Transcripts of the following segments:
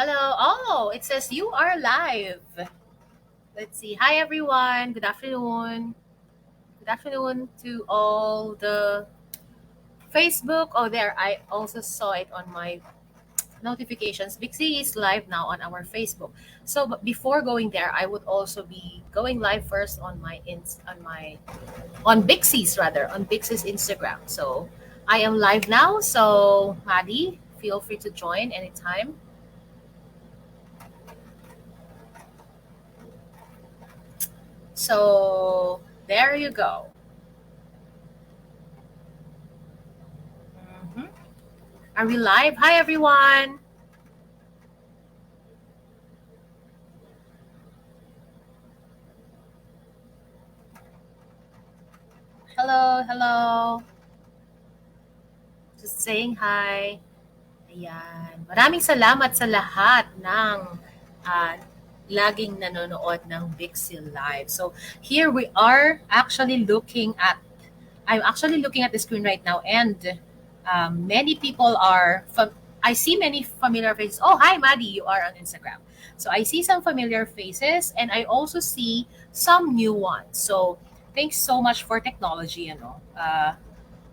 Hello. Oh, it says you are live. Let's see. Hi, everyone. Good afternoon. Good afternoon to all the Facebook. Oh, there. I also saw it on my notifications. Bixie is live now on our Facebook. So, but before going there, I would also be going live first on on Bixie's rather on Bixie's Instagram. So, I am live now. So, Maddy, feel free to join anytime. So, there you go. Mhm. Are we live? Hi, everyone. Hello, hello. Just saying hi. Ayan. Maraming salamat sa lahat ng ah, laging nanonood ng Big Seal Live. So, here we are actually I'm actually looking at the screen right now, and many people I see many familiar faces. Oh, hi, Maddy. You are on Instagram. So I see some familiar faces, and I also see some new ones. So thanks so much for technology,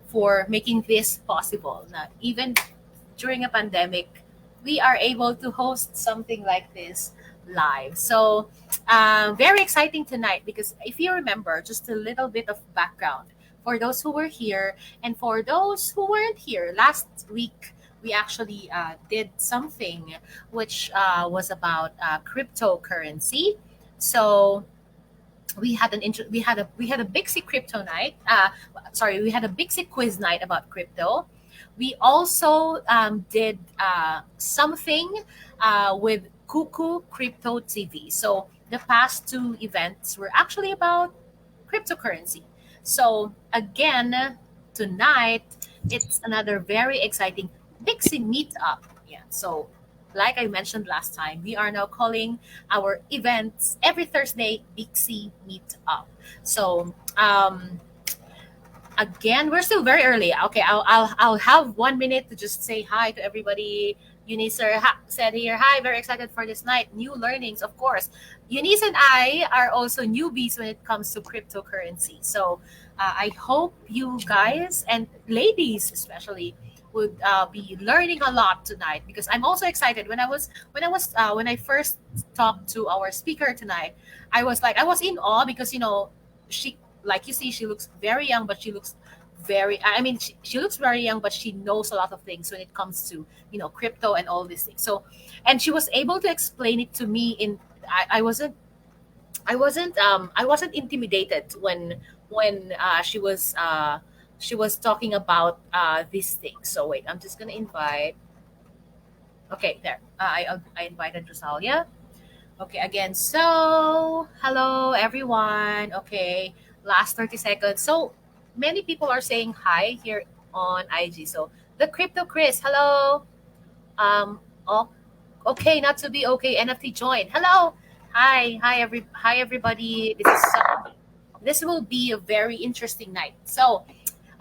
for making this possible. Now, even during a pandemic, we are able to host something like this live. So, very exciting tonight because if you remember, just a little bit of background for those who were here and for those who weren't here last week. We actually did something which was about cryptocurrency. So we had a Bixie crypto night. Sorry, we had a Bixie quiz night about crypto. We also did something with Kuku Crypto TV. So the past two events were actually about cryptocurrency. So again, tonight it's another very exciting Dixie meetup. Yeah. So like I mentioned last time, we are now calling our events every Thursday Dixie Meetup. So again, we're still very early. Okay, I'll have 1 minute to just say hi to everybody. Eunice said here, hi, very excited for this night. New learnings, of course. Eunice and I are also newbies when it comes to cryptocurrency. So I hope you guys and ladies especially would be learning a lot tonight because I'm also excited. When I first talked to our speaker tonight, I was in awe because she, like you see, she looks very young, but she looks she looks very young, but she knows a lot of things when it comes to crypto and all these things. So, and she was able to explain it to me in I wasn't intimidated when she was talking about these things. So wait, I'm just gonna invite. Okay, there. I invited Rosalia. Okay, again. So, hello everyone. Okay, last 30 seconds. So, many people are saying hi here on IG. So, the Crypto Chris, hello. Oh, okay, not to be okay. NFT join. Hello. Hi everybody. This will be a very interesting night. So,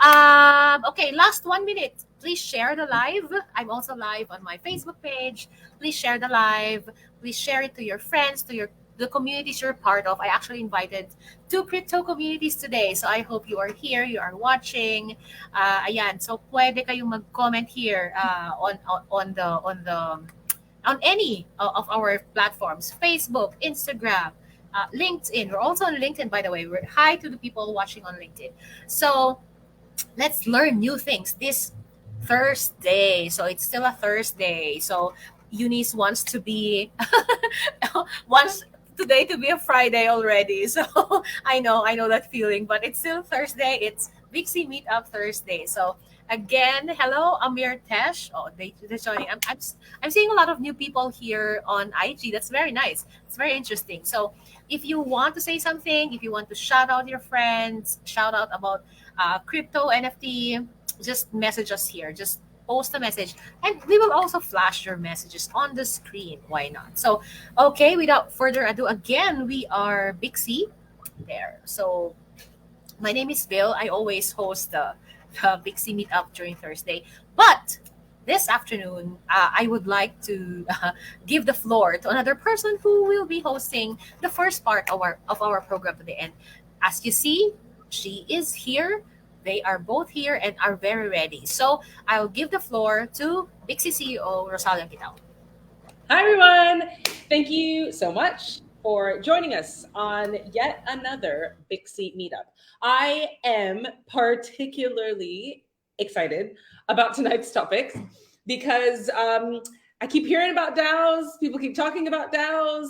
okay, last 1 minute. Please share the live. I'm also live on my Facebook page. Please share the live. Please share it to your friends, to the communities you're part of. I actually invited two crypto communities today. So I hope you are here, you are watching. Ayan, so pwede kayong mag-comment here on any of our platforms, Facebook, Instagram, LinkedIn. We're also on LinkedIn, by the way. We're hi to the people watching on LinkedIn. So let's learn new things this Thursday. So it's still a Thursday. So Eunice wants to be wants today to be a Friday already. So I know that feeling, but it's still Thursday. It's Bixie Meetup Thursday. So again, hello Amir Tesh. Oh, they're joining. I'm seeing a lot of new people here on IG. That's very nice. It's very interesting. So if you want to say something, if you want to shout out your friends, shout out about crypto NFT, just message us here. Just post a message, and we will also flash your messages on the screen. Why not? So, okay, without further ado, again, we are Bixie there. So, my name is Bill. I always host the Bixie Meetup during Thursday, but this afternoon, I would like to give the floor to another person who will be hosting the first part of our program today. And as you see, she is here. They are both here and are very ready. So I'll give the floor to Bixi CEO Rosalia Kitao. Hi, everyone. Thank you so much for joining us on yet another Bixi meetup. I am particularly excited about tonight's topics because I keep hearing about DAOs. People keep talking about DAOs.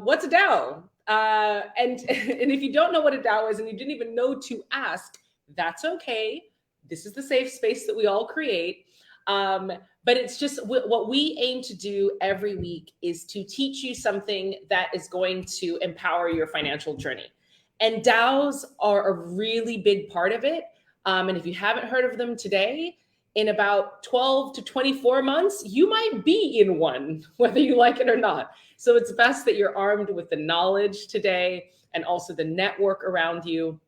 What's a DAO? And if you don't know what a DAO is and you didn't even know to ask, that's okay. This is the safe space that we all create. But it's just what we aim to do every week is to teach you something that is going to empower your financial journey. And DAOs are a really big part of it. And if you haven't heard of them today, in about 12 to 24 months, you might be in one, whether you like it or not. So it's best that you're armed with the knowledge today and also the network around you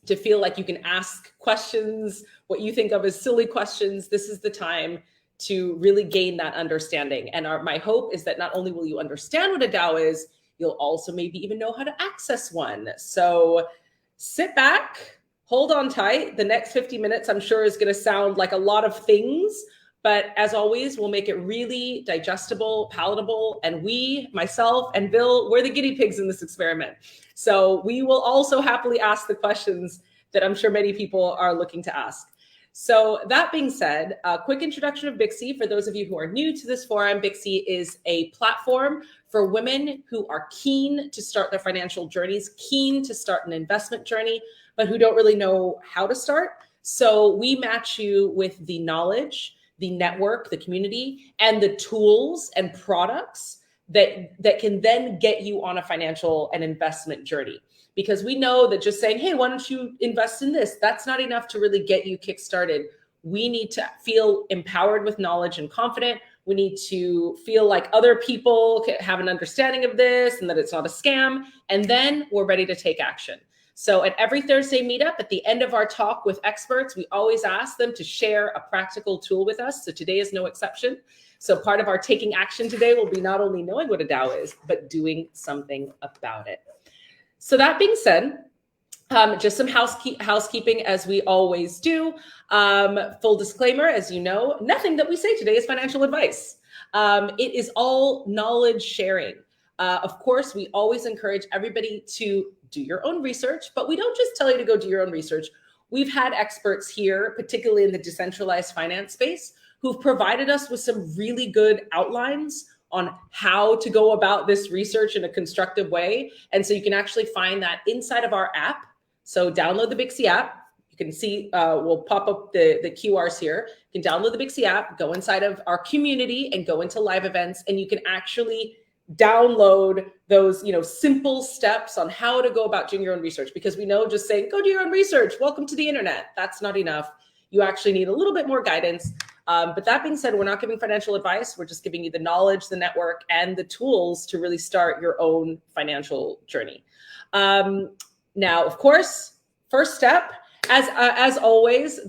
to feel like you can ask questions, what you think of as silly questions. This is the time to really gain that understanding. And my hope is that not only will you understand what a DAO is, you'll also maybe even know how to access one. So sit back, hold on tight. The next 50 minutes, I'm sure, is going to sound like a lot of things. But as always, we'll make it really digestible, palatable. And we, myself and Bill, we're the guinea pigs in this experiment. So we will also happily ask the questions that I'm sure many people are looking to ask. So that being said, a quick introduction of Bixi. For those of you who are new to this forum, Bixi is a platform for women who are keen to start their financial journeys, keen to start an investment journey, but who don't really know how to start. So we match you with the knowledge, the network, the community, and the tools and products that can then get you on a financial and investment journey. Because we know that just saying, hey, why don't you invest in this? That's not enough to really get you kickstarted. We need to feel empowered with knowledge and confident. We need to feel like other people have an understanding of this and that it's not a scam. And then we're ready to take action. So at every Thursday meetup, at the end of our talk with experts, we always ask them to share a practical tool with us. So today is no exception. So part of our taking action today will be not only knowing what a DAO is, but doing something about it. So that being said, just some housekeeping as we always do. Full disclaimer, as you know, nothing that we say today is financial advice. It is all knowledge sharing. Of course, we always encourage everybody to do your own research, but we don't just tell you to go do your own research. We've had experts here, particularly in the decentralized finance space, who've provided us with some really good outlines on how to go about this research in a constructive way. And so you can actually find that inside of our app. So download the Bixi app. You can see, we'll pop up the QRs here. You can download the Bixi app, go inside of our community and go into live events, and you can actually download those, simple steps on how to go about doing your own research. Because we know just saying, go do your own research, welcome to the internet, that's not enough. You actually need a little bit more guidance. But that being said, we're not giving financial advice. We're just giving you the knowledge, the network, and the tools to really start your own financial journey. Now, of course, first step, as always,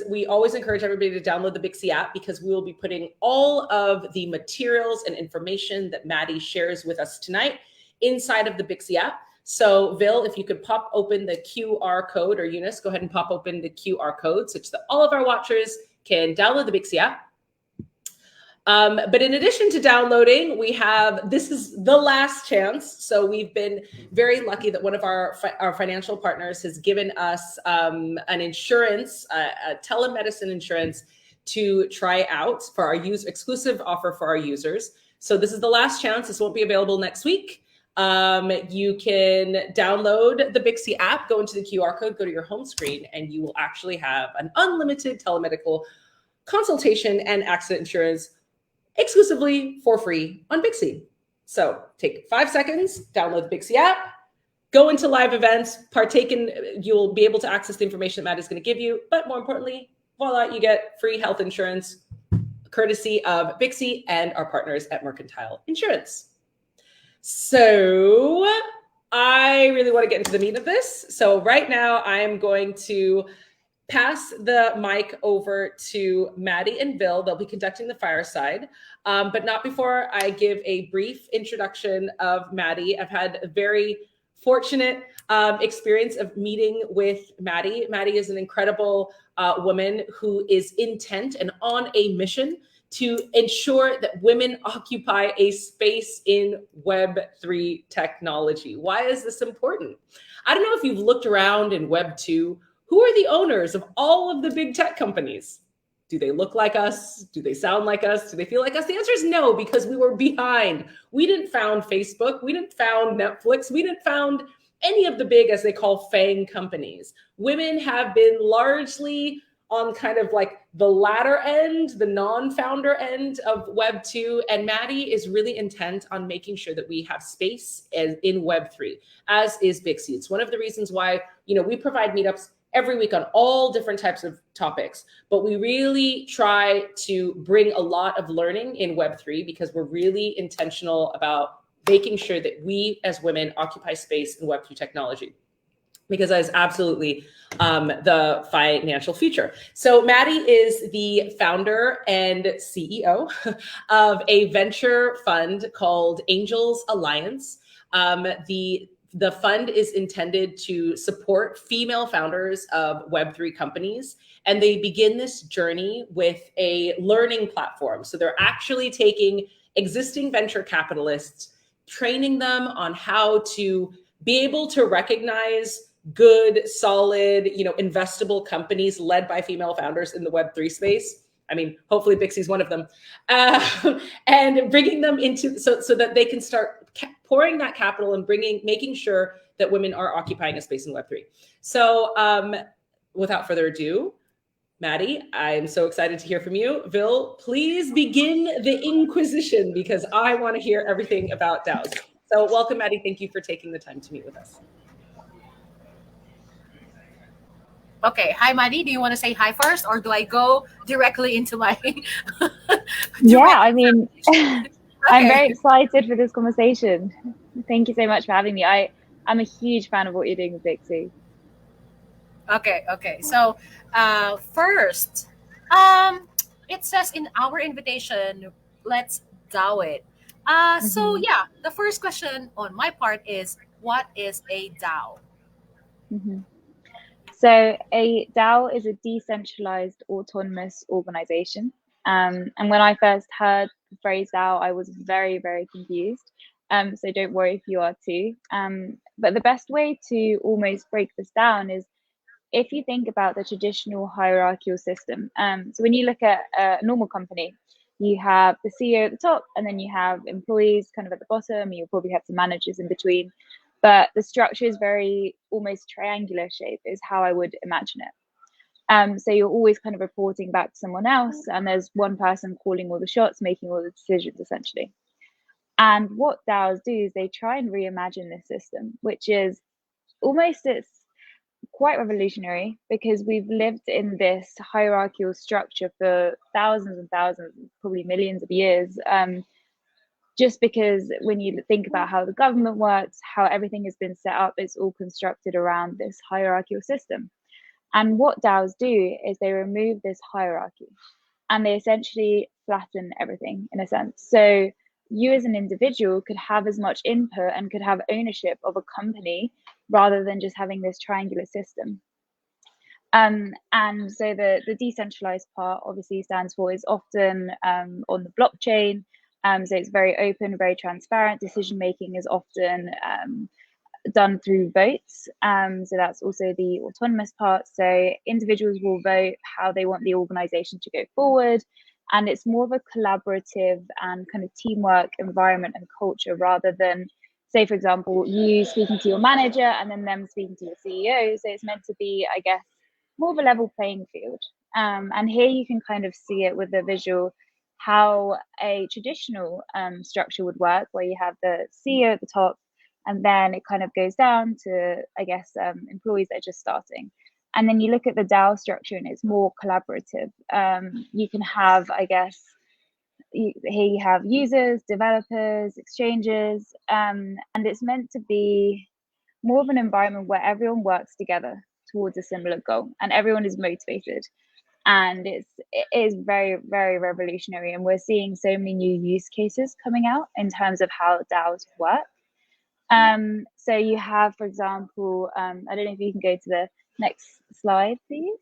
we always encourage everybody to download the Bixi app, because we will be putting all of the materials and information that Maddy shares with us tonight inside of the Bixi app. So Vil, if you could pop open the QR code, or Eunice, go ahead and pop open the QR code such that all of our watchers can download the Bixi app. But in addition to downloading, this is the last chance. So we've been very lucky that one of our financial partners has given us an insurance, a telemedicine insurance, to try out for our exclusive offer for our users. So this is the last chance. This won't be available next week. You can download the Bixi app, go into the QR code, go to your home screen, and you will actually have an unlimited telemedical consultation and accident insurance exclusively for free on Bixi. So take 5 seconds, download the Bixi app, go into live events, you'll be able to access the information that Matt is going to give you. But more importantly, voila, you get free health insurance courtesy of Bixi and our partners at Mercantile Insurance. So I really want to get into the meat of this. So right now I am going to pass the mic over to Maddy and Bill. They'll be conducting the fireside, but not before I give a brief introduction of Maddy. I've had a very fortunate experience of meeting with Maddy. Maddy is an incredible woman who is intent and on a mission to ensure that women occupy a space in Web3 technology. Why is this important? I don't know if you've looked around in Web2. Who are the owners of all of the big tech companies? Do they look like us? Do they sound like us? Do they feel like us? The answer is no, because we were behind. We didn't found Facebook. We didn't found Netflix. We didn't found any of the big, as they call, FANG companies. Women have been largely on kind of like the latter end, the non-founder end of Web2. And Maddy is really intent on making sure that we have space in Web3, as is Bixie. It's one of the reasons why, we provide meetups every week on all different types of topics, but we really try to bring a lot of learning in Web3 because we're really intentional about making sure that we as women occupy space in Web3 technology, because that is absolutely the financial future. So Maddy is the founder and CEO of a venture fund called Angels Alliance. The fund is intended to support female founders of Web3 companies, and they begin this journey with a learning platform. So they're actually taking existing venture capitalists, training them on how to be able to recognize good, solid, investable companies led by female founders in the Web3 space. I mean, hopefully Bixie's one of them, and bringing them into so that they can start pouring that capital and making sure that women are occupying a space in Web3. So without further ado, Maddy, I'm so excited to hear from you. Bill, please begin the inquisition because I want to hear everything about DAOs. So welcome, Maddy. Thank you for taking the time to meet with us. Okay, hi Maddy. Do you want to say hi first, or do I go directly into my? Yeah, I mean, I'm Okay. very excited for this conversation. Thank you so much for having me. I'm a huge fan of what you're doing with Dixie. Okay. So, first, it says in our invitation, let's DAO it. So yeah, the first question on my part is, what is a DAO? So a DAO is a decentralized autonomous organization. And when I first heard the phrase DAO, I was very, very confused. So don't worry if you are too. But the best way to almost break this down is if you think about the traditional hierarchical system. So when you look at a normal company, you have the CEO at the top, and then you have employees kind of at the bottom. You'll probably have some managers in between. But the structure is very almost triangular shape is how I would imagine it. So you're always kind of reporting back to someone else, and there's one person calling all the shots, making all the decisions essentially. And what DAOs do is they try and reimagine this system, which is it's quite revolutionary because we've lived in this hierarchical structure for thousands and thousands, probably millions of years. Just because when you think about how the government works, how everything has been set up, it's all constructed around this hierarchical system. And what DAOs do is they remove this hierarchy and they essentially flatten everything in a sense. So you as an individual could have as much input and could have ownership of a company rather than just having this triangular system. And so the decentralized part obviously stands for is often on the blockchain. So it's very open, very transparent. Decision making is often done through votes. So that's also the autonomous part. So individuals will vote how they want the organization to go forward. And it's more of a collaborative and kind of teamwork environment and culture rather than, say, for example, you speaking to your manager and then them speaking to your CEO. So it's meant to be, I guess, more of a level playing field. And here you can kind of see it with the visual how a traditional structure would work, where you have the CEO at the top, and then it kind of goes down to, I guess, employees that are just starting. And then you look at the DAO structure and it's more collaborative. You can have, I guess, here you have users, developers, exchanges, and it's meant to be more of an environment where everyone works together. towards a similar goal, and everyone is motivated. And it is very, very revolutionary, and we're seeing so many new use cases coming out in terms of how DAOs work. So you have, for example, I don't know if you can go to the next slide, please.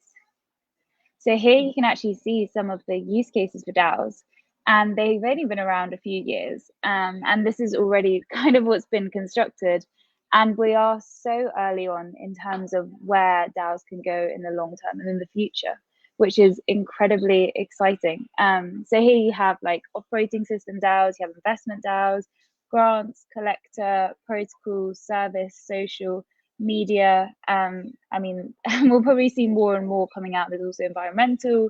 So here you can actually see some of the use cases for DAOs, and they've only been around a few years. And this is already kind of what's been constructed. And we are so early on in terms of where DAOs can go in the long term and in the future, which is incredibly exciting. So here you have like operating system DAOs, you have investment DAOs, grants, collector, protocol, service, social, media. I mean, we'll probably see more and more coming out. There's also environmental.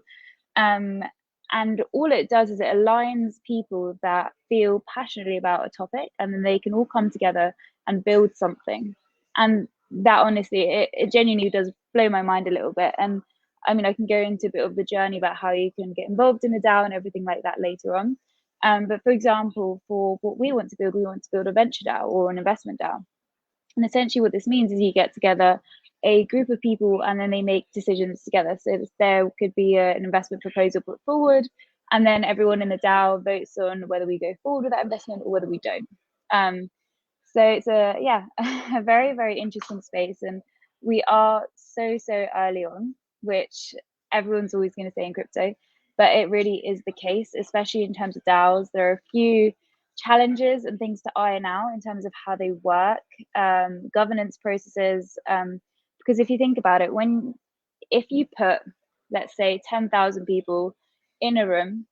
And all it does is it aligns people that feel passionately about a topic, and then they can all come together and build something. And that honestly, it genuinely does blow my mind a little bit. And I mean, I can go into a bit of the journey about how you can get involved in a DAO and everything like that later on. But for example, for what we want to build a venture DAO or an investment DAO. And essentially what this means is you get together a group of people and then they make decisions together. So there could be an investment proposal put forward, and then everyone in the DAO votes on whether we go forward with that investment or whether we don't. So it's a very, very interesting space, and we are so early on, which everyone's always going to say in crypto, but it really is the case, especially in terms of DAOs. There are a few challenges and things to iron out in terms of how they work, governance processes, because if you think about it, if you put, let's say, 10,000 people in a room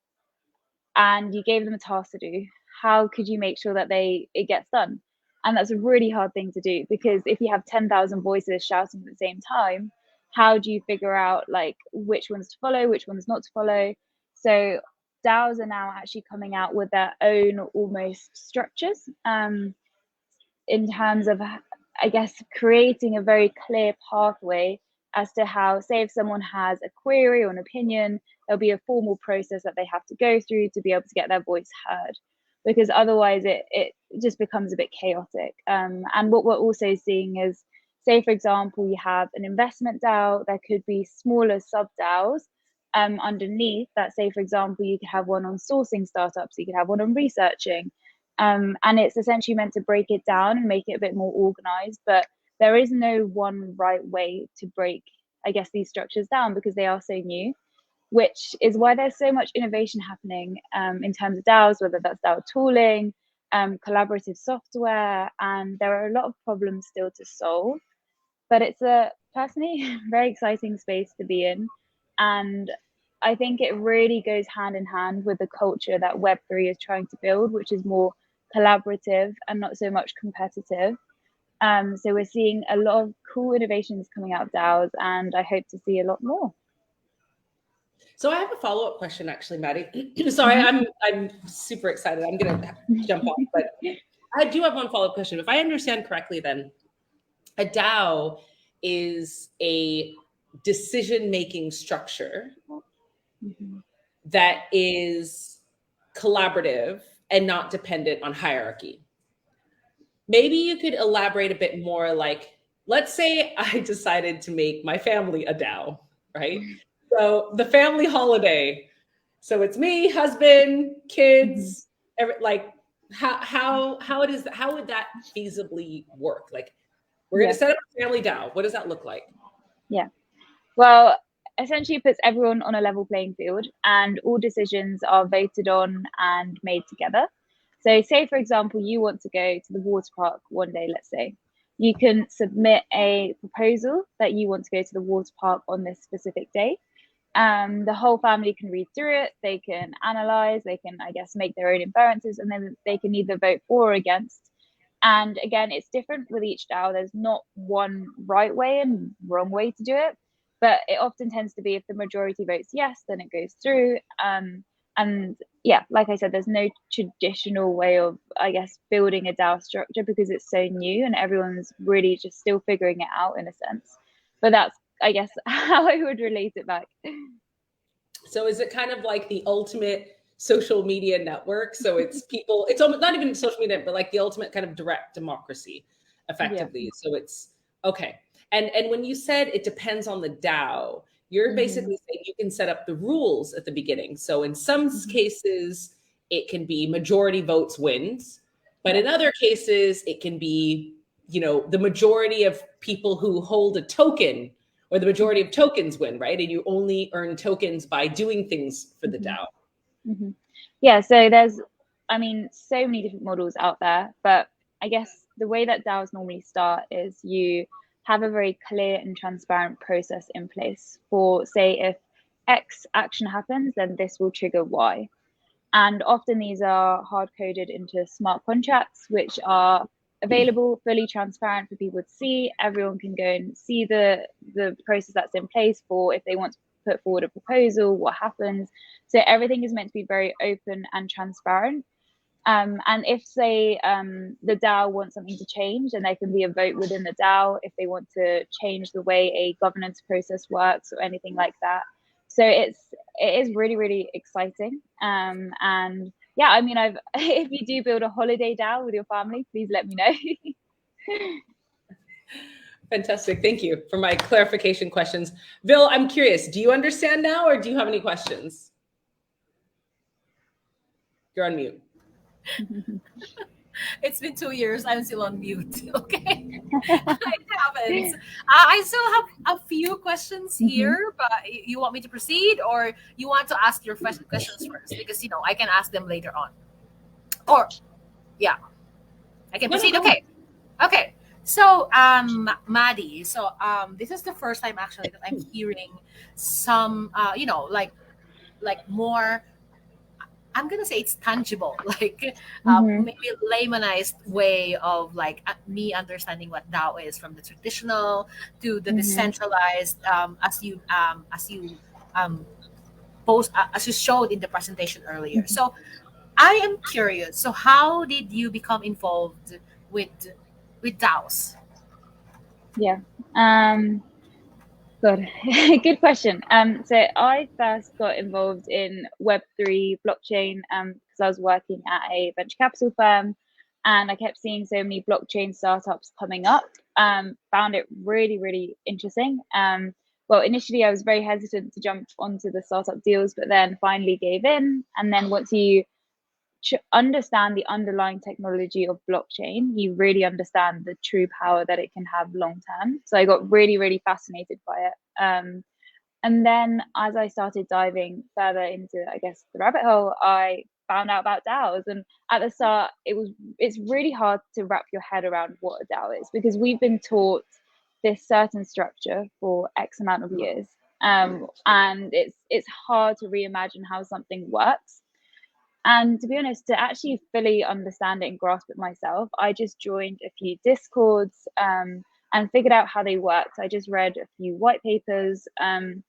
and you gave them a task to do, how could you make sure that it gets done? And that's a really hard thing to do, because if you have 10,000 voices shouting at the same time, how do you figure out like which ones to follow, which ones not to follow? So DAOs are now actually coming out with their own almost structures, in terms of, I guess, creating a very clear pathway as to how, say, if someone has a query or an opinion, there'll be a formal process that they have to go through to be able to get their voice heard, because otherwise it just becomes a bit chaotic. And what we're also seeing is, say, for example, you have an investment DAO, there could be smaller sub DAOs underneath that. Say, for example, you could have one on sourcing startups, you could have one on researching. And it's essentially meant to break it down and make it a bit more organized. But there is no one right way to break, I guess, these structures down, because they are so new, which is why there's so much innovation happening in terms of DAOs, whether that's DAO tooling, collaborative software, and there are a lot of problems still to solve. But it's a personally very exciting space to be in. And I think it really goes hand in hand with the culture that Web3 is trying to build, which is more collaborative and not so much competitive. So we're seeing a lot of cool innovations coming out of DAOs, and I hope to see a lot more. So I have a follow-up question, actually, Maddy. Sorry, I'm super excited. I'm gonna jump off, but I do have one follow-up question. If I understand correctly, then a DAO is a decision-making structure that is collaborative and not dependent on hierarchy. Maybe you could elaborate a bit more, like, let's say I decided to make my family a DAO, right? So the family holiday. So it's me, husband, kids, like how would that feasibly work? Like, we're going to set up a family DAO. What does that look like? Yeah. Well, essentially it puts everyone on a level playing field, and all decisions are voted on and made together. So say, for example, you want to go to the water park one day, let's say. You can submit a proposal that you want to go to the water park on this specific day. The whole family can read through it, they can analyze, they can, I guess, make their own inferences, and then they can either vote for or against. And again, it's different with each DAO. There's not one right way and wrong way to do it, but it often tends to be if the majority votes yes, then it goes through. And yeah, like I said, there's no traditional way of, I guess, building a DAO structure, because it's so new and everyone's really just still figuring it out in a sense. But that's, I guess, how I would relate it back. So is it kind of like the ultimate social media network? So it's people, it's almost not even social media, but like the ultimate kind of direct democracy, effectively. Yeah. So it's okay. And when you said it depends on the DAO, you're basically saying you can set up the rules at the beginning. So in some cases, it can be majority votes wins, but in other cases, it can be, the majority of people who hold a token or the majority of tokens win, right? And you only earn tokens by doing things for the DAO. Yeah, so there's, so many different models out there, but I guess the way that DAOs normally start is you have a very clear and transparent process in place for, say, if X action happens, then this will trigger Y. And often these are hard coded into smart contracts, which are available, fully transparent for people to see. Everyone can go and see the process that's in place for if they want to put forward a proposal, what happens. So everything is meant to be very open and transparent. And if, say, the DAO wants something to change, then there can be a vote within the DAO if they want to change the way a governance process works or anything like that. So it is really, really exciting. And yeah, I've if you do build a holiday DAO with your family, please let me know. Fantastic. Thank you for my clarification questions. Bill, I'm curious, do you understand now or do you have any questions? You're on mute. It's been 2 years. I'm still on mute. Okay. It happens. I still have a few questions here, but you want me to proceed or you want to ask your questions first? Because, I can ask them later on. Or, yeah, I can proceed. Okay. Okay. So, Maddy, this is the first time actually that I'm hearing some, like more, I'm gonna say it's tangible, like maybe laymanized way of me understanding what DAO is, from the traditional to the decentralized, as you post as you showed in the presentation earlier. So I am curious. So how did you become involved with DAOs? Yeah. Good. Good question. So I first got involved in Web3 blockchain because I was working at a venture capital firm and I kept seeing so many blockchain startups coming up. Found it really, really interesting. Well, initially I was very hesitant to jump onto the startup deals, but then finally gave in. And then once you understand the underlying technology of blockchain, you really understand the true power that it can have long term. So I got really, really fascinated by it. And then as I started diving further into, I guess, the rabbit hole, I found out about DAOs. And at the start, it's really hard to wrap your head around what a DAO is, because we've been taught this certain structure for X amount of years. And it's hard to reimagine how something works. And to be honest, to actually fully understand it and grasp it myself, I just joined a few Discords and figured out how they worked. I just read a few white papers, and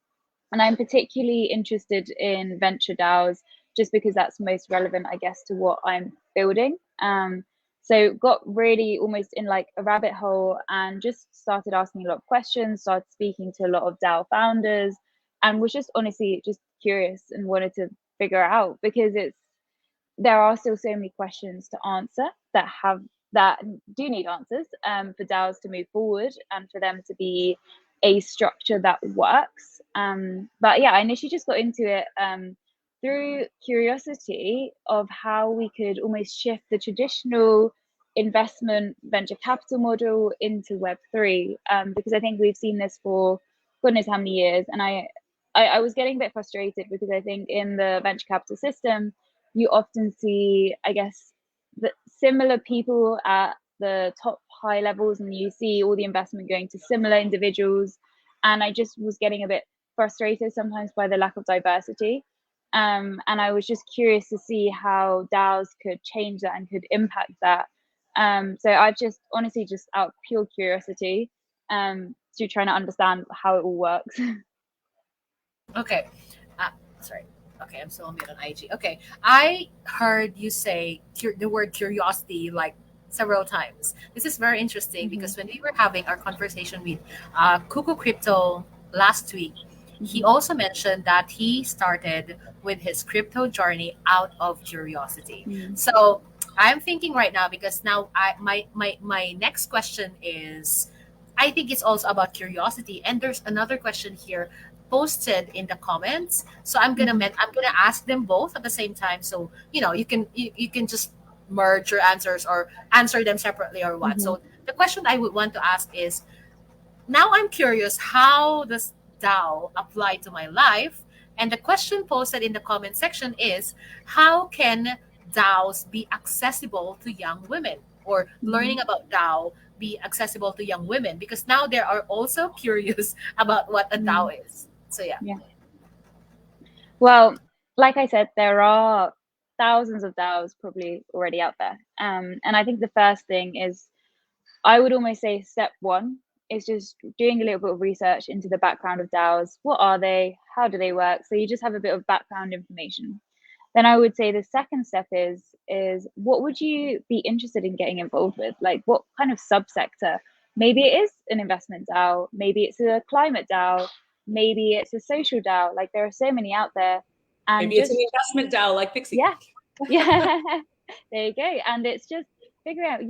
I'm particularly interested in venture DAOs just because that's most relevant, I guess, to what I'm building. So got really almost in like a rabbit hole and just started asking a lot of questions, started speaking to a lot of DAO founders, and was just honestly just curious and wanted to figure out, because there are still so many questions to answer that do need answers for DAOs to move forward and for them to be a structure that works. But yeah, I initially just got into it through curiosity of how we could almost shift the traditional investment venture capital model into Web3, because I think we've seen this for goodness how many years. And I was getting a bit frustrated because I think in the venture capital system, you often see, I guess, the similar people at the top high levels, and you see all the investment going to similar individuals. And I just was getting a bit frustrated sometimes by the lack of diversity. And I was just curious to see how DAOs could change that and could impact that. So I've just honestly just out of pure curiosity to trying to understand how it all works. Okay. Sorry. Okay, I'm still on mute on IG. Okay, I heard you say the word curiosity like several times. This is very interesting because when we were having our conversation with Kuku Crypto last week, he also mentioned that he started with his crypto journey out of curiosity. So I'm thinking right now, because now my next question is, I think it's also about curiosity. And there's another question here posted in the comments. So I'm gonna ask them both at the same time. So you can just merge your answers or answer them separately or what. Mm-hmm. So the question I would want to ask is, now I'm curious, how does DAO apply to my life? And the question posted in the comment section is, how can DAOs be accessible to young women, or Mm-hmm. learning about DAO be accessible to young women? Because now they are also curious about what a Mm-hmm. DAO is. So yeah. Yeah. Well, like I said, there are thousands of DAOs probably already out there. And I think the first thing is, I would almost say step one is just doing a little bit of research into the background of DAOs. What are they? How do they work? So you just have a bit of background information. Then I would say the second step is what would you be interested in getting involved with? Like what kind of subsector? Maybe it is an investment DAO, maybe it's a climate DAO, maybe it's a social DAO. Like there are so many out there. And Maybe it's an just investment DAO like Pixie. yeah, yeah, there you go. And it's just figuring out,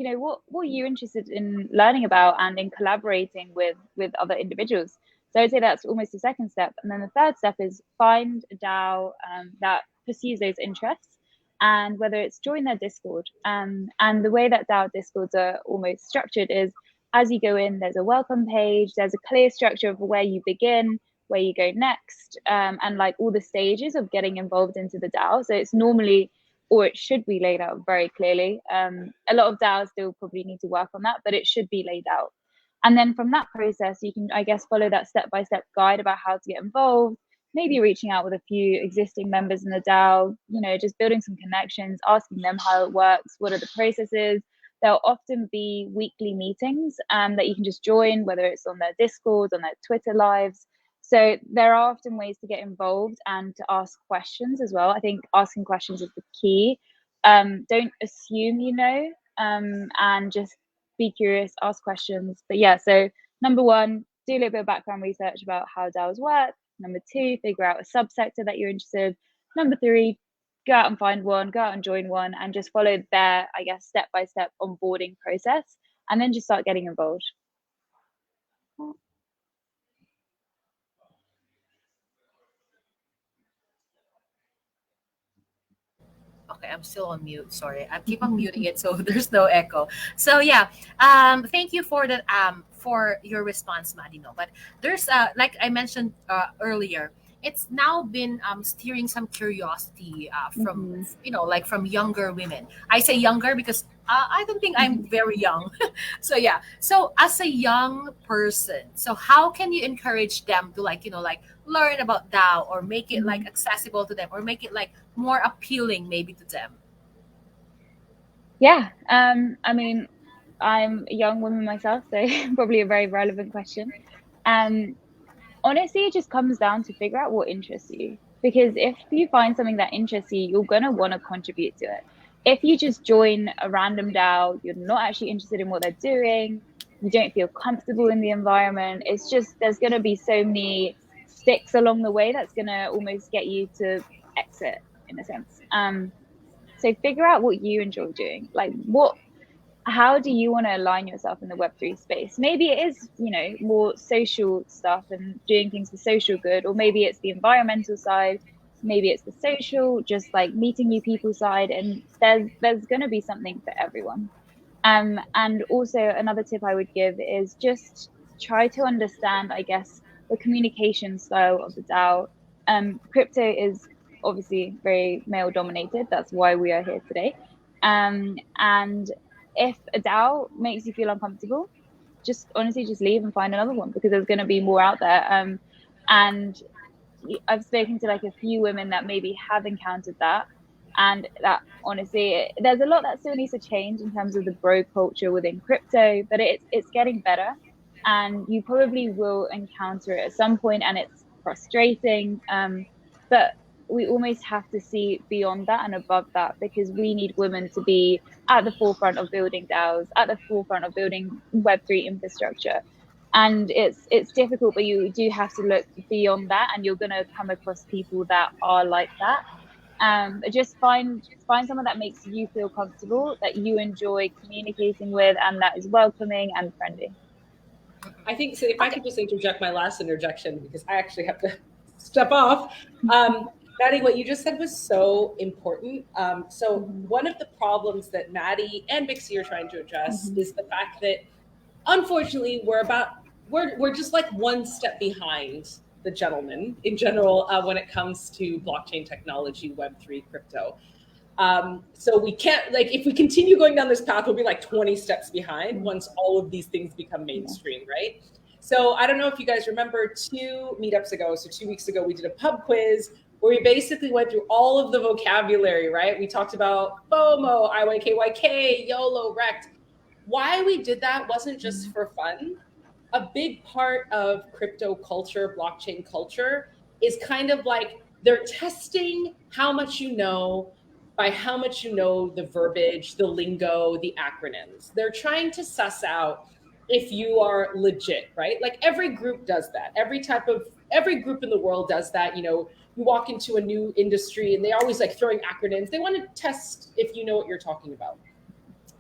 what are you interested in learning about and in collaborating with other individuals. So I'd say that's almost the second step. And then the third step is find a DAO that pursues those interests, and whether it's join their Discord. And the way that DAO Discords are almost structured is, as you go in, there's a welcome page, there's a clear structure of where you begin, where you go next, and like all the stages of getting involved into the DAO. So it's normally, or it should be laid out very clearly. A lot of DAOs still probably need to work on that, but it should be laid out. And then from that process, you can, I guess, follow that step-by-step guide about how to get involved, maybe reaching out with a few existing members in the DAO, just building some connections, asking them how it works, what are the processes. There'll often be weekly meetings that you can just join, whether it's on their Discord, on their Twitter lives. So there are often ways to get involved and to ask questions as well. I think asking questions is the key. Don't assume and just be curious, ask questions. But yeah, so number one, do a little bit of background research about how DAOs work. Number two, figure out a subsector that you're interested. Number three, go out and find one, go out and join one, and just follow their, I guess, step-by-step onboarding process, and then just start getting involved. Okay, I'm still on mute. Sorry, I keep on muting it so there's no echo. So yeah, thank you for that. For your response, Maddy. No, but there's like I mentioned earlier, it's now been steering some curiosity from Mm-hmm. like from younger women. I say younger because I don't think I'm very young. So yeah, so as a young person, so how can you encourage them to like learn about DAO, or make it like Mm-hmm. accessible to them, or make it like more appealing maybe to them? Yeah, I mean, I'm a young woman myself, so probably a very relevant question. Um, Honestly, it just comes down to figure out what interests you. Because if you find something that interests you, you're gonna want to contribute to it. If you just join a random DAO, you're not actually interested in what they're doing, you don't feel comfortable in the environment. It's just there's gonna be so many sticks along the way that's gonna almost get you to exit in a sense. So figure out what you enjoy doing. Like how do you want to align yourself in the Web3 space? Maybe it is, more social stuff and doing things for social good, or maybe it's the environmental side, maybe it's the social, just like meeting new people side, and there's going to be something for everyone. And also another tip I would give is just try to understand, I guess, the communication style of the DAO. Crypto is obviously very male dominated. That's why we are here today. And if a DAO makes you feel uncomfortable, just honestly just leave and find another one, because there's going to be more out there. And I've spoken to like a few women that maybe have encountered that, and that honestly, there's a lot that still needs to change in terms of the bro culture within crypto, but it's getting better, and you probably will encounter it at some point, and it's frustrating. But we almost have to see beyond that and above that, because we need women to be at the forefront of building DAOs, at the forefront of building Web3 infrastructure. And it's difficult, but you do have to look beyond that, and you're going to come across people that are like that. Just find someone that makes you feel comfortable, that you enjoy communicating with, and that is welcoming and friendly. I think, so if I could just interject my last interjection, because I actually have to step off. Maddy, what you just said was so important. So one of the problems that Maddy and Bixie are trying to address is the fact that, unfortunately, we're just like one step behind the gentleman in general when it comes to blockchain technology, Web3, crypto. So we can't, like, if we continue going down this path, we'll be like 20 steps behind once all of these things become mainstream, right? So I don't know if you guys remember 2 meetups ago, so 2 weeks ago, we did a pub quiz where we basically went through all of the vocabulary, right? We talked about FOMO, IYKYK, YOLO, Rect. Why we did that wasn't just for fun. A big part of crypto culture, blockchain culture, is kind of like they're testing how much you know by how much you know the verbiage, the lingo, the acronyms. They're trying to suss out if you are legit, right? Like every group does that. Every group in the world does that. You know, you walk into a new industry and they always like throwing acronyms. They want to test if you know what you're talking about.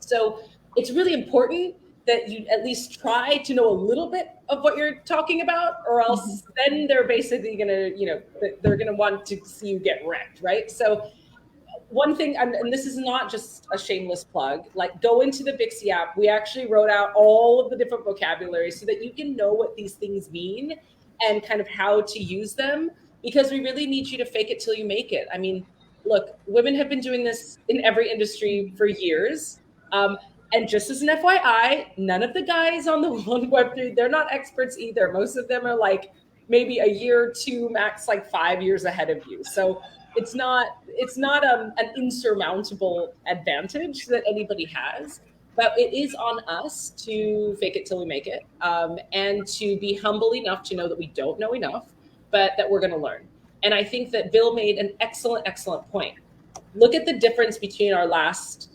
So it's really important that you at least try to know a little bit of what you're talking about, or else then they're basically going to, you know, they're going to want to see you get wrecked, right? So one thing, and this is not just a shameless plug, like go into the Bixie app. We actually wrote out all of the different vocabulary so that you can know what these things mean and kind of how to use them, because we really need you to fake it till you make it. I mean, look, women have been doing this in every industry for years. And just as an FYI, none of the guys on the Web3, they're not experts either. Most of them are like maybe a year or two, max like 5 years ahead of you. So it's not an insurmountable advantage that anybody has, but it is on us to fake it till we make it, and to be humble enough to know that we don't know enough, but that we're going to learn. And I think that Bill made an excellent point. Look at the difference between our last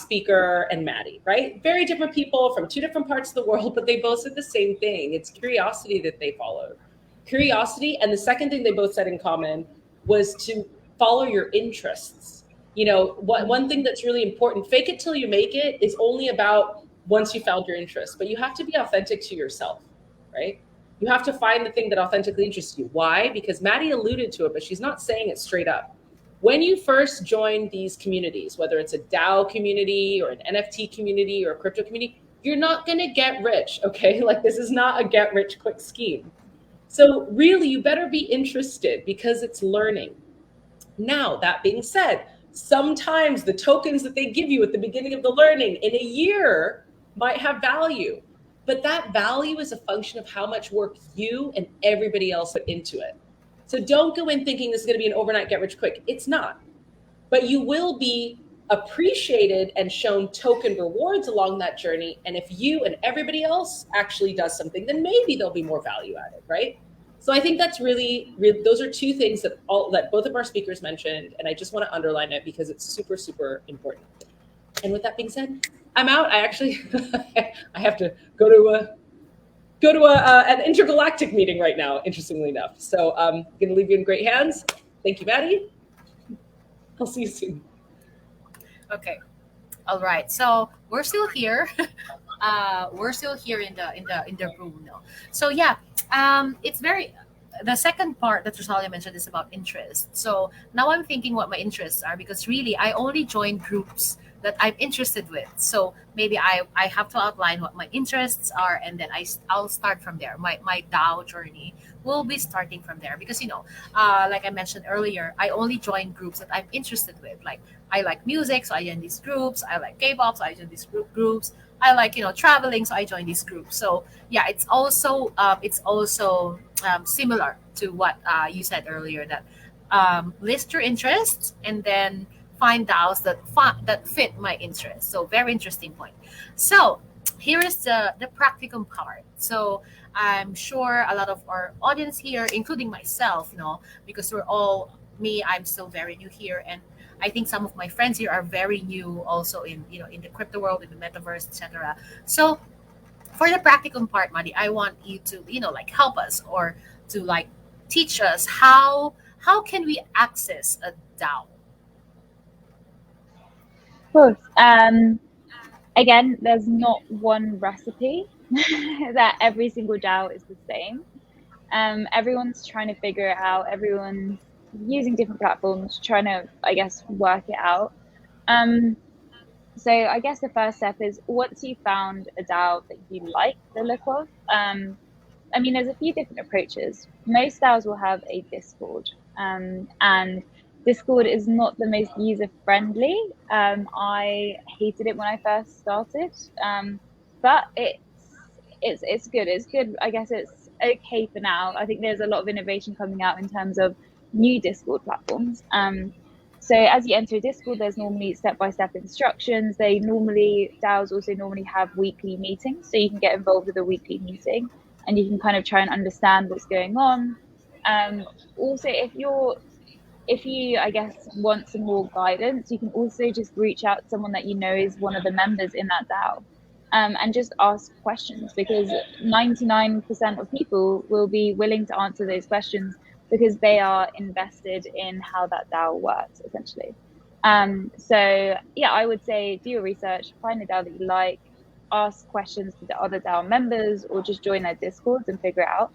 speaker and Maddy, right? Very different people from 2 different parts of the world, but they both said the same thing. It's curiosity that they followed. Curiosity, and the second thing they both said in common was to follow your interests. You know, one thing that's really important, fake it till you make it, is only about once you found your interest, but you have to be authentic to yourself, right? You have to find the thing that authentically interests you. Why? Because Maddy alluded to it, but she's not saying it straight up. When you first join these communities, whether it's a DAO community or an NFT community or a crypto community, you're not going to get rich, okay? Like, this is not a get rich quick scheme. So really, you better be interested because it's learning. Now, that being said, sometimes the tokens that they give you at the beginning of the learning in a year might have value, but that value is a function of how much work you and everybody else put into it. So don't go in thinking this is going to be an overnight get rich quick. It's not. But you will be appreciated and shown token rewards along that journey. And if you and everybody else actually does something, then maybe there'll be more value added, right? So I think that's really, those are 2 things that both of our speakers mentioned. And I just want to underline it because it's super, super important. And with that being said, I'm out. I actually, I have to go to an intergalactic meeting right now, interestingly enough. So I'm going to leave you in great hands. Thank you, Maddy. I'll see you soon. Okay. All right. So we're still here. We're still here in the room now. So yeah, it's very. The second part that Rosalia mentioned is about interest. So now I'm thinking what my interests are, because really I only join groups that I'm interested with. So maybe I have to outline what my interests are, and then I'll start from there. My DAO journey will be starting from there, because like I mentioned earlier, I only join groups that I'm interested with. Like I like music, so I join these groups. I like K-pop, so I join these groups. I like traveling, so I join these groups. So yeah, it's also similar to what you said earlier, that list your interests and then find DAOs that fit my interests. So very interesting point. So here is the practicum part. So I'm sure a lot of our audience here, including myself, because I'm still very new here, and I think some of my friends here are very new also in the crypto world, in the metaverse, etc. So for the practicum part, Maddy, I want you to help us, or to teach us how can we access a DAO. Of course. Again, there's not one recipe. that every single DAO is the same. Everyone's trying to figure it out. Everyone's using different platforms, trying to, I guess, work it out. So I guess the first step is, once you found a DAO that you like the look of, I mean, there's a few different approaches. Most DAOs will have a Discord, and Discord is not the most user friendly. I hated it when I first started, but it's good. It's good. I guess it's okay for now. I think there's a lot of innovation coming out in terms of new Discord platforms. So as you enter Discord, there's normally step-by-step instructions. DAOs also normally have weekly meetings, so you can get involved with a weekly meeting and you can kind of try and understand what's going on. Also, if you, I guess, want some more guidance, you can also just reach out to someone that you know is one of the members in that DAO, and just ask questions, because 99% of people will be willing to answer those questions because they are invested in how that DAO works, essentially. So yeah, I would say do your research, find a DAO that you like, ask questions to the other DAO members, or just join their Discords and figure it out.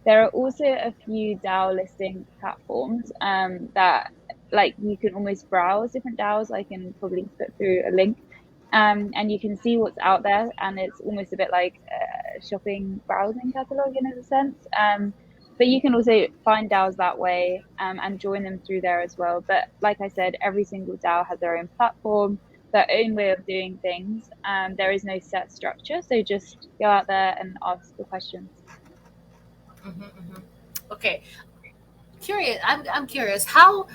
There are also a few DAO listing platforms that, like, you can almost browse different DAOs. I can probably put through a link, and you can see what's out there, and it's almost a bit like a shopping browsing catalog in a sense. But you can also find DAOs that way, and join them through there as well. But like I said, every single DAO has their own platform, their own way of doing things. There is no set structure, so just go out there and ask the questions. Okay, curious. I'm curious how,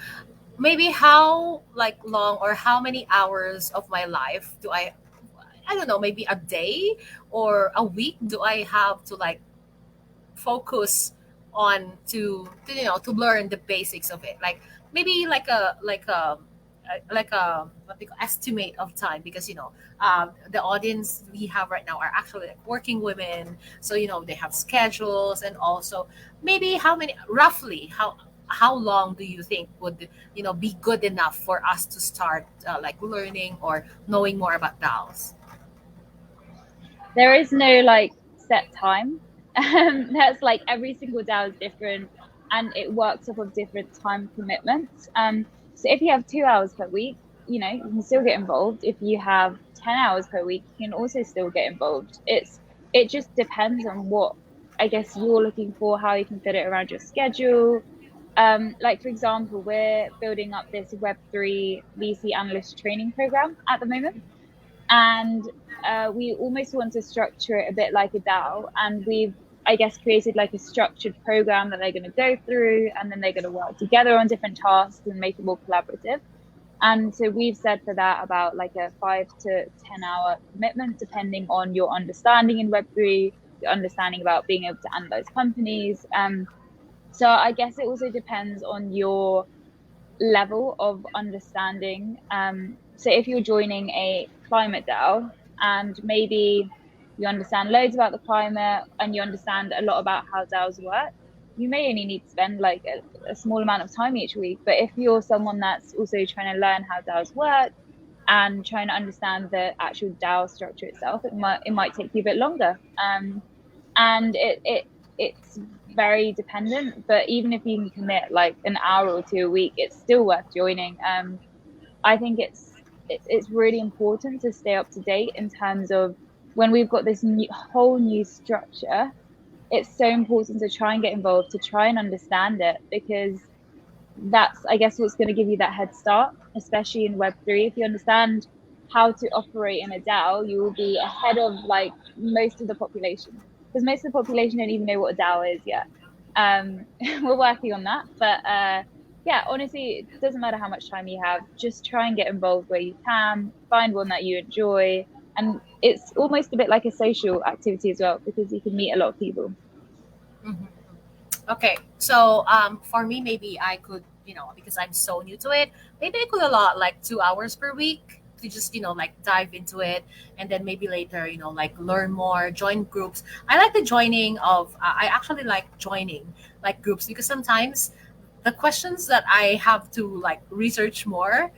maybe how like long or how many hours of my life do I don't know, maybe a day or a week do I have to like focus on to to learn the basics of it, like maybe like a what they call estimate of time, because the audience we have right now are actually like working women, so they have schedules, and also maybe how many roughly how long do you think would be good enough for us to start like learning or knowing more about DAOs? There is no like set time. That's like every single DAO is different, and it works off of different time commitments. So if you have 2 hours per week, you can still get involved. If you have 10 hours per week, you can also still get involved. It just depends on what, I guess, you're looking for, how you can fit it around your schedule. Like, for example, we're building up this Web3 VC analyst training program at the moment, and we almost want to structure it a bit like a DAO, and we've, I guess, created like a structured program that they're going to go through, and then they're going to work together on different tasks and make it more collaborative. And so we've said for that about like a 5 to 10 hour commitment, depending on your understanding in Web3, your understanding about being able to analyze companies. So I guess it also depends on your level of understanding. So if you're joining a climate DAO and maybe you understand loads about the climate and you understand a lot about how DAOs work, you may only need to spend like a small amount of time each week. But if you're someone that's also trying to learn how DAOs work and trying to understand the actual DAO structure itself, it might take you a bit longer. And it's very dependent, but even if you can commit like an hour or two a week, it's still worth joining. I think it's really important to stay up to date in terms of when we've got this whole new structure. It's so important to try and get involved, to try and understand it, because that's, I guess, what's going to give you that head start, especially in Web3. If you understand how to operate in a DAO, you will be ahead of like most of the population, because most of the population don't even know what a DAO is yet. We're working on that, but yeah, honestly, it doesn't matter how much time you have. Just try and get involved where you can. Find one that you enjoy, and it's almost a bit like a social activity as well, because you can meet a lot of people. Mhm. Okay, so for me, maybe I could, because I'm so new to it, maybe I could allot like 2 hours per week to just, like dive into it, and then maybe later, like learn more, join groups. I like the joining of, I actually like joining like groups, because sometimes the questions that I have to like research more,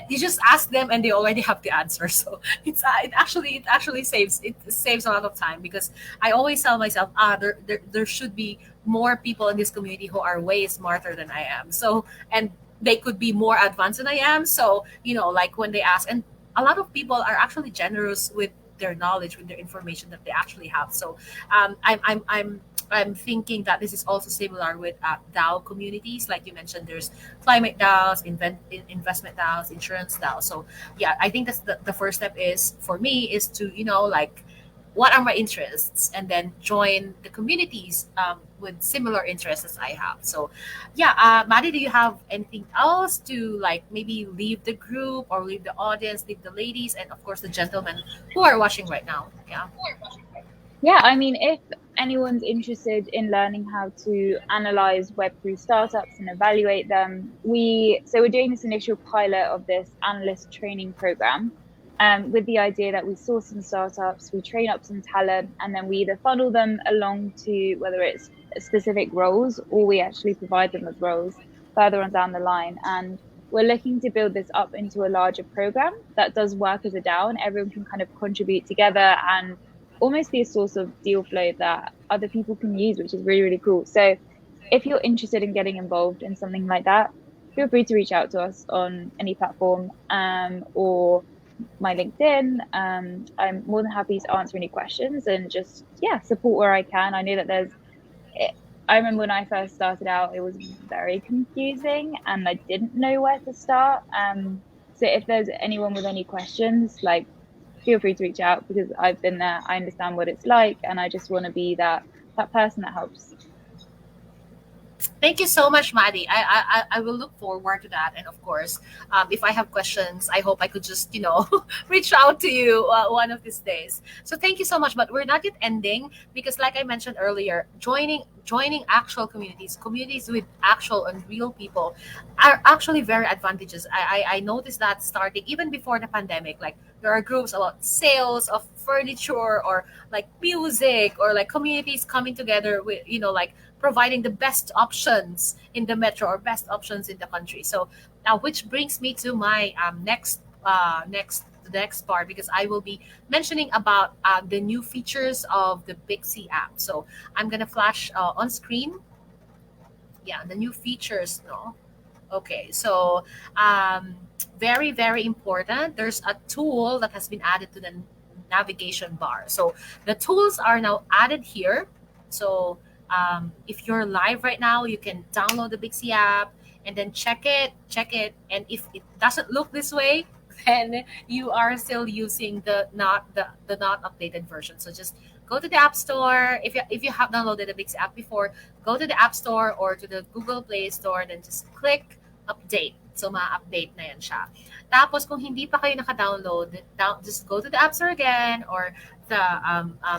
you just ask them and they already have the answer. So it actually saves a lot of time, because I always tell myself, there should be more people in this community who are way smarter than I am. So, and they could be more advanced than I am. So, like when they ask, and a lot of people are actually generous with their knowledge, with their information that they actually have. So, I'm thinking that this is also similar with DAO communities. Like you mentioned, there's climate DAOs, investment DAOs, insurance DAOs. So yeah, I think that's the first step is for me is to, like, what are my interests, and then join the communities with similar interests as I have. So yeah, Maddie, do you have anything else to, like, maybe leave the group or leave the audience, leave the ladies, and of course the gentlemen who are watching right now? Yeah. Yeah, I mean, if anyone's interested in learning how to analyze Web3 startups and evaluate them, we're doing this initial pilot of this analyst training program, with the idea that we source some startups, we train up some talent, and then we either funnel them along to whether it's specific roles, or we actually provide them with roles further on down the line. And we're looking to build this up into a larger program that does work as a DAO, and everyone can kind of contribute together and almost be a source of deal flow that other people can use, which is really, really cool. So if you're interested in getting involved in something like that, feel free to reach out to us on any platform, or my LinkedIn. I'm more than happy to answer any questions and just, yeah, support where I can. I know that I remember when I first started out, it was very confusing and I didn't know where to start. So if there's anyone with any questions, like, feel free to reach out, because I've been there. I understand what it's like, and I just want to be that person that helps. Thank you so much, Maddie. I will look forward to that. And of course, if I have questions, I hope I could just, reach out to you one of these days. So thank you so much. But we're not yet ending, because like I mentioned earlier, joining actual communities with actual and real people are actually very advantageous. I noticed that starting even before the pandemic, like there are groups about sales of furniture, or like music, or like communities coming together with, like providing the best options in the metro, or best options in the country. So now, which brings me to my next part, because I will be mentioning about the new features of the Bixi app. So I'm gonna flash on screen. Yeah, the new features. No. Okay, so very, very important. There's a tool that has been added to the navigation bar. So the tools are now added here. So if you're live right now, you can download the Bixi app and then check it. And if it doesn't look this way, then you are still using the not updated version. So just go to the App Store. If you have downloaded the Bixi app before, go to the App Store or to the Google Play Store, then just click update. So ma-update na yan siya. Tapos kung hindi pa kayo naka-download, just go to the App Store again, or the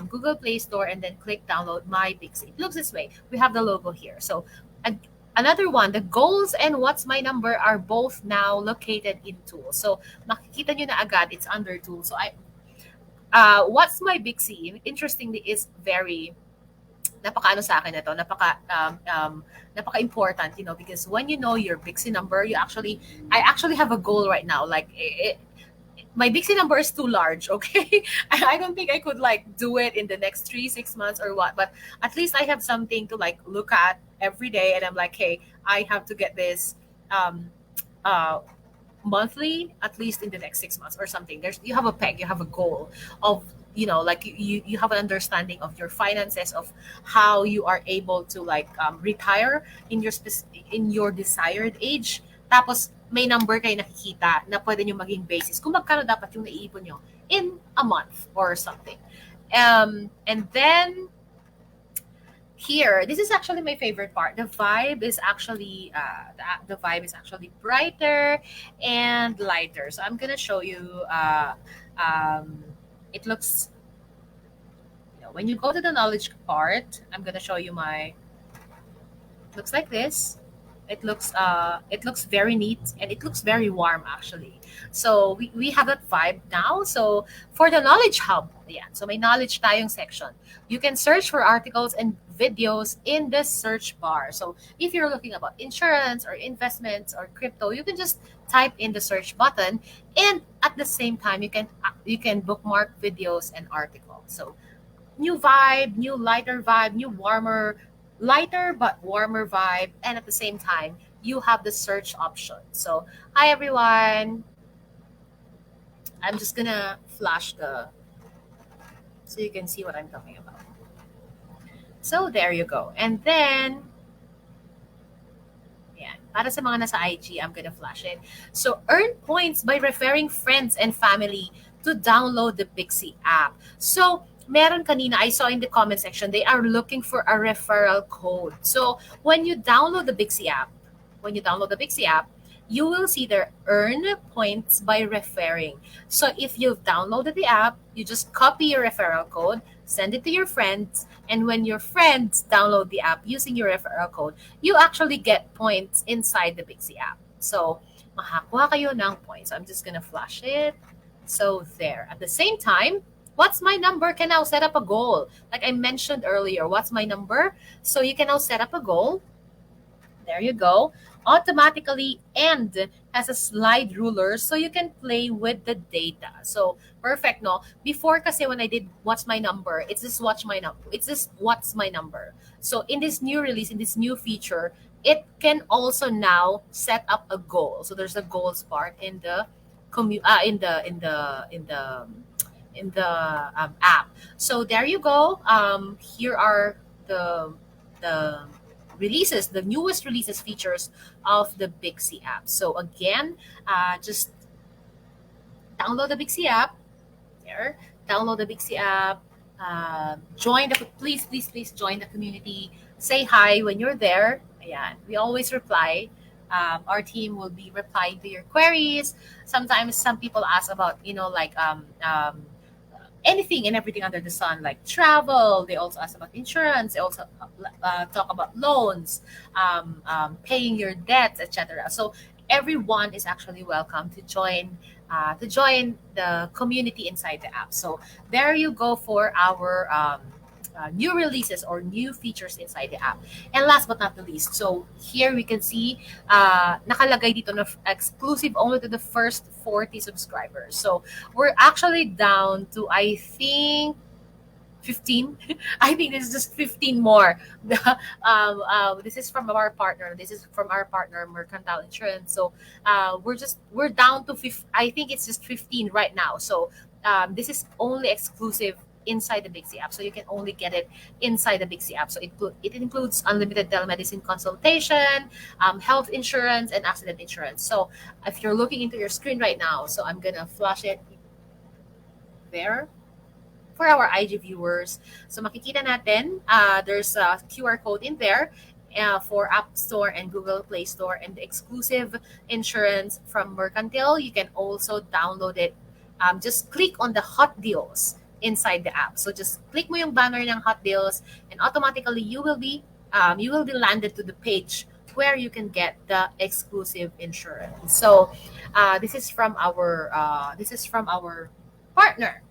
Google Play Store, and then click download My Bixi. It looks this way. We have the logo here. So another one, the goals and what's my number are both now located in tools. So makikita nyo na agad, it's under tools. So what's my Bixi, interestingly, is very napaka sa akin na to, napaka important, because when you know your Bixi number, I actually have a goal right now. Like my Bixi number is too large, okay? I don't think I could like do it in the next 3-6 months or what, but at least I have something to like look at every day, and I'm like, hey, I have to get this uh monthly, at least in the next 6 months or something. You have a peg, you have a goal of, like you have an understanding of your finances, of how you are able to like retire in your desired age. Tapos may number kayo nakikita na pwede nyo maging basis kung magkano dapat yung naiipon nyo in a month or something. And then here, this is actually my favorite part. The vibe is actually brighter and lighter. So I'm gonna show you. It looks, when you go to the knowledge part, I'm gonna show you looks like this. It looks very neat and it looks very warm actually. So we have that vibe now. So for the knowledge hub, yeah. So my knowledge tayong section. You can search for articles and videos in the search bar. So if you're looking about insurance or investments or crypto, you can just type in the search button, and at the same time you can bookmark videos and articles. So new vibe, new lighter vibe, new warmer, lighter but warmer vibe, and at the same time, you have the search option. So, hi everyone. I'm just gonna flash the so you can see what I'm talking about. So there you go. And then, yeah, para sa mga nasa IG, I'm gonna flash it. So earn points by referring friends and family to download the Pixie app. So meron kanina, I saw in the comment section, they are looking for a referral code. So when you download the Pixie app, you will see there earn points by referring. So if you've downloaded the app, you just copy your referral code, send it to your friends, and when your friends download the app using your referral code, you actually get points inside the Pixie app. So makakuha kayo ng points. So I'm just gonna flash it. So there. At the same time, what's my number can now set up a goal. Like I mentioned earlier, what's my number? So you can now set up a goal. There you go. Automatically and has a slide ruler so you can play with the data. So perfect, no? Before kasi when I did what's my number, it's just what's my number. So in this new release, in this new feature, it can also now set up a goal. So there's a goals part in the app. So there you go. Here are the releases, the newest releases features of the Bixi app. So again, just download the Bixi app. There, download the Bixi app. Join the please join the community. Say hi when you're there. Ayan, we always reply. Our team will be replying to your queries. Sometimes some people ask about anything and everything under the sun, like travel. They also ask about insurance. They also talk about loans, paying your debts, etc. So everyone is actually welcome to join the community inside the app. So there you go for our new releases or new features inside the app. And last but not the least, so here we can see nakalagay dito na exclusive only to the first 40 subscribers. So we're actually down to, I think, 15. I think this is just 15 more. This is from our partner. This is from our partner, Mercantile Insurance. So we're down to I think it's just 15 right now. So this is only exclusive inside the Bixi app. So you can only get it inside the Bixi app. So it includes unlimited telemedicine consultation, health insurance, and accident insurance. So if you're looking into your screen right now, so I'm gonna flash it there for our IG viewers. So makikita natin, there's a QR code in there for App Store and Google Play Store, and the exclusive insurance from Mercantile. You can also download it. Just click on the hot deals inside the app. So just click mo yung banner ng hot deals, and automatically you will be landed to the page where you can get the exclusive insurance. So this is from our partner,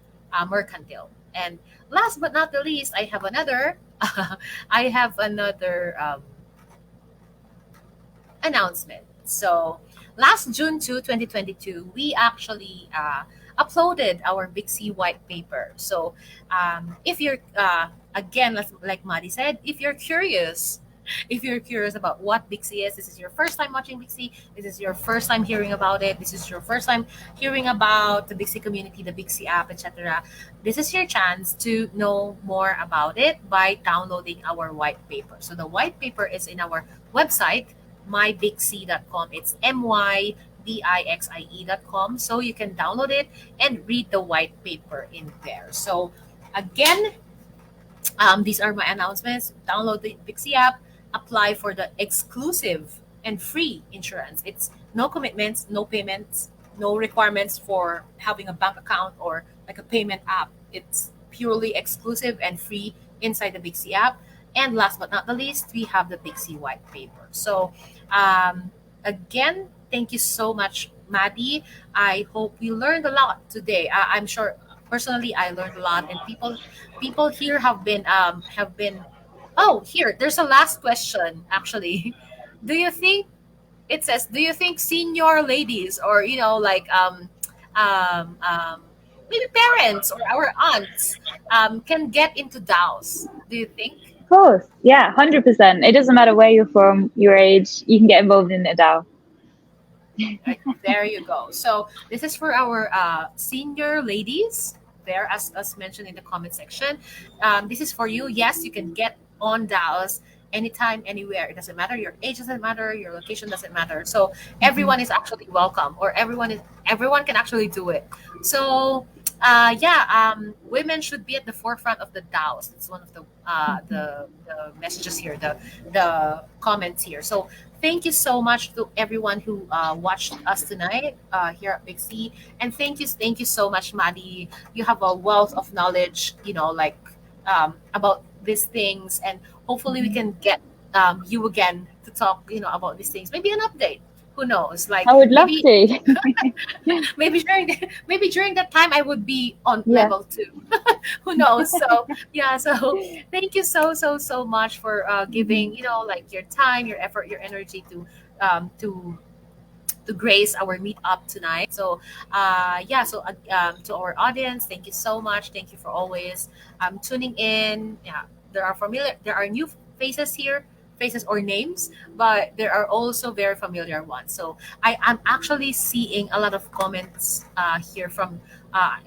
Mercantile. And last but not the least, I have another announcement. So last June 2, 2022, we actually uploaded our Bixi white paper. So if you're again, like Maddy said, if you're curious about what Bixi is, this is your first time watching Bixi, this is your first time hearing about it, this is your first time hearing about the Bixi community, the Bixi app, etc., this is your chance to know more about it by downloading our white paper. So the white paper is in our website, mybixi.com. It's mybixie.com. So you can download it and read the white paper in there. So again, these are my announcements. Download the Bixi app, apply for the exclusive and free insurance. It's no commitments, no payments, no requirements for having a bank account or like a payment app. It's purely exclusive and free inside the Bixi app. And last but not the least, we have the Pixie white paper. So um, again, thank you so much, Maddie. I hope we learned a lot today. I'm sure personally I learned a lot, and people here have been. Oh, here there's a last question actually. Do you think it says, do you think senior ladies or like um, um, maybe parents or our aunts can get into DAOs? Do you think? Of course, yeah, 100%. It doesn't matter where you're from, your age, you can get involved in a DAO. Right, there you go. So this is for our senior ladies there, as mentioned in the comment section. This is for you. Yes, you can get on DAOs anytime, anywhere. It doesn't matter. Your age doesn't matter. Your location doesn't matter. So Mhm. everyone is actually welcome, or everyone can actually do it. So yeah, women should be at the forefront of the DAOs. That's one of the Mhm. the messages here, the comments here. So thank you so much to everyone who watched us tonight here at Big C. And thank you so much, Maddie. You have a wealth of knowledge, like about these things. And hopefully we Mhm. can get you again to talk, about these things. Maybe an update. Who knows? Like I would love maybe to. maybe during that time I would be on Yeah. level two. Who knows? So yeah, so thank you so much for Mhm. giving like your time, your effort, your energy um to to grace our meetup tonight. So yeah, so to our audience, thank you so much. Thank you for always tuning in. Yeah, there are new faces here, faces or names, but there are also very familiar ones. So I'm actually seeing a lot of comments here from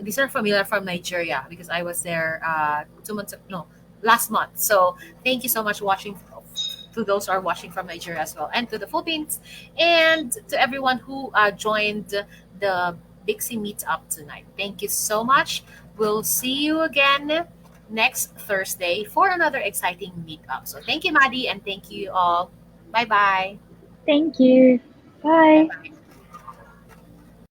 these are familiar from Nigeria because I was there 2 months no, last month. So thank you so much watching to those who are watching from Nigeria as well, and to the Philippines, and to everyone who joined the Bixie Meetup tonight. Thank you so much. We'll see you again next Thursday for another exciting meetup. So thank you, Maddie, and thank you all. Bye bye. Thank you. Bye Bye. bye.